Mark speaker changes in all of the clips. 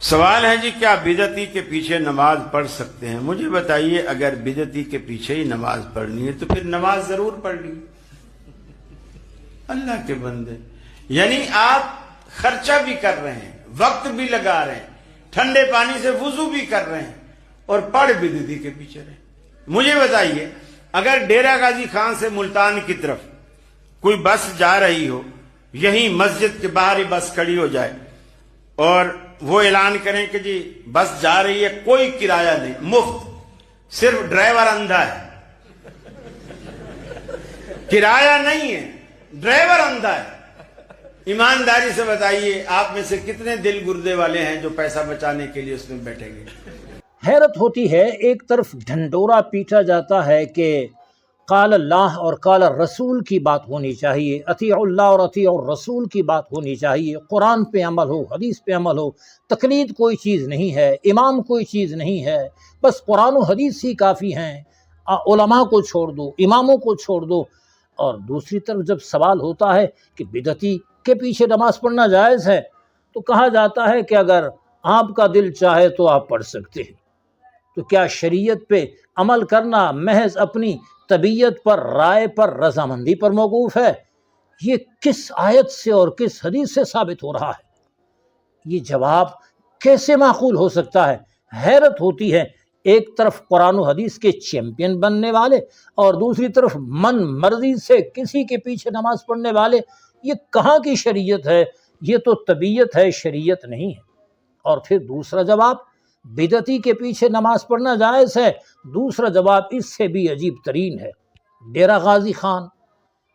Speaker 1: سوال ہے جی کیا بدعتی کے پیچھے نماز پڑھ سکتے ہیں؟ مجھے بتائیے، اگر بدعتی کے پیچھے ہی نماز پڑھنی ہے تو پھر نماز ضرور پڑھنی۔ اللہ کے بندے، یعنی آپ خرچہ بھی کر رہے ہیں، وقت بھی لگا رہے ہیں، ٹھنڈے پانی سے وضو بھی کر رہے ہیں اور پڑھ بدعتی کے پیچھے رہے۔ مجھے بتائیے، اگر ڈیرہ غازی خان سے ملتان کی طرف کوئی بس جا رہی ہو، یہیں مسجد کے باہر ہی بس کھڑی ہو جائے اور وہ اعلان کریں کہ جی بس جا رہی ہے، کوئی کرایہ نہیں، مفت، صرف ڈرائیور اندھا ہے، کرایہ نہیں ہے، ڈرائیور اندھا ہے، ایمانداری سے بتائیے آپ میں سے کتنے دل گردے والے ہیں جو پیسہ بچانے کے لیے اس میں بیٹھیں گے؟
Speaker 2: حیرت ہوتی ہے، ایک طرف ڈھنڈورا پیٹا جاتا ہے کہ قال اللہ اور قال رسول کی بات ہونی چاہیے، اطیع اللہ اور اطیع الرسول کی بات ہونی چاہیے، قرآن پہ عمل ہو، حدیث پہ عمل ہو، تقلید کوئی چیز نہیں ہے، امام کوئی چیز نہیں ہے، بس قرآن و حدیث ہی کافی ہیں، علماء کو چھوڑ دو، اماموں کو چھوڑ دو۔ اور دوسری طرف جب سوال ہوتا ہے کہ بدعتی کے پیچھے نماز پڑھنا جائز ہے تو کہا جاتا ہے کہ اگر آپ کا دل چاہے تو آپ پڑھ سکتے ہیں۔ تو کیا شریعت پہ عمل کرنا محض اپنی طبیعت پر، رائے پر، رضامندی پر موقوف ہے؟ یہ کس آیت سے اور کس حدیث سے ثابت ہو رہا ہے؟ یہ جواب کیسے معقول ہو سکتا ہے؟ حیرت ہوتی ہے، ایک طرف قرآن و حدیث کے چیمپئن بننے والے اور دوسری طرف من مرضی سے کسی کے پیچھے نماز پڑھنے والے۔ یہ کہاں کی شریعت ہے؟ یہ تو طبیعت ہے، شریعت نہیں ہے۔ اور پھر دوسرا جواب، بدعتی کے پیچھے نماز پڑھنا جائز ہے، دوسرا جواب اس سے بھی عجیب ترین ہے۔ ڈیرہ غازی خان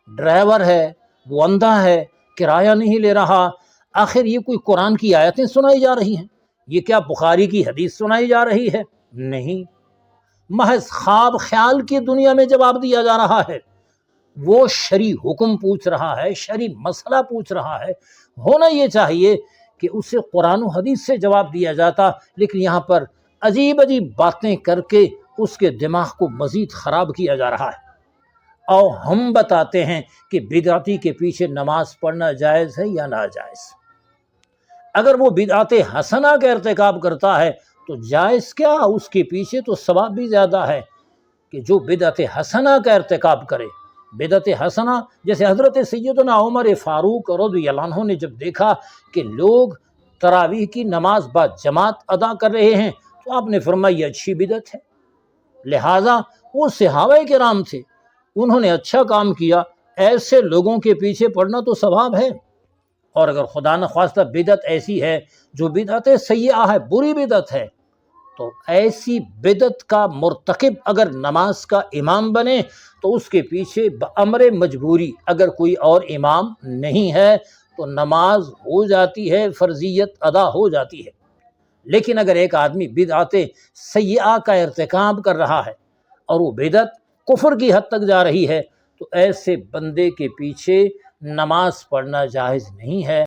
Speaker 2: ڈرائیور ہے، وہ اندھا ہے، کرایہ نہیں لے رہا، آخر یہ کوئی قرآن کی آیتیں سنائی جا رہی ہیں؟ یہ کیا بخاری کی حدیث سنائی جا رہی ہے؟ نہیں، محض خواب خیال کی دنیا میں جواب دیا جا رہا ہے۔ وہ شرعی حکم پوچھ رہا ہے، شرعی مسئلہ پوچھ رہا ہے، ہونا یہ چاہیے کہ اسے قرآن و حدیث سے جواب دیا جاتا، لیکن یہاں پر عجیب عجیب باتیں کر کے اس کے دماغ کو مزید خراب کیا جا رہا ہے۔ اور ہم بتاتے ہیں کہ بدعتی کے پیچھے نماز پڑھنا جائز ہے یا ناجائز۔ اگر وہ بدعت حسنہ کا ارتکاب کرتا ہے تو جائز کیا، اس کے پیچھے تو ثواب بھی زیادہ ہے کہ جو بدعت حسنہ کا ارتکاب کرے۔ بدعت حسنہ جیسے حضرت سیدنا عمر فاروق رضی اللہ عنہ نے جب دیکھا کہ لوگ تراویح کی نماز با جماعت ادا کر رہے ہیں تو آپ نے فرمایا یہ اچھی بدعت ہے۔ لہٰذا وہ صحابہ کرام تھے، انہوں نے اچھا کام کیا، ایسے لوگوں کے پیچھے پڑنا تو ثواب ہے۔ اور اگر خدا نخواستہ بدعت ایسی ہے جو بدعت سیئہ ہے، بری بدعت ہے، تو ایسی بدعت کا مرتکب اگر نماز کا امام بنے تو اس کے پیچھے بامر مجبوری، اگر کوئی اور امام نہیں ہے تو نماز ہو جاتی ہے، فرضیت ادا ہو جاتی ہے۔ لیکن اگر ایک آدمی بدعت سیئہ کا ارتکاب کر رہا ہے اور وہ بدعت کفر کی حد تک جا رہی ہے تو ایسے بندے کے پیچھے نماز پڑھنا جائز نہیں ہے۔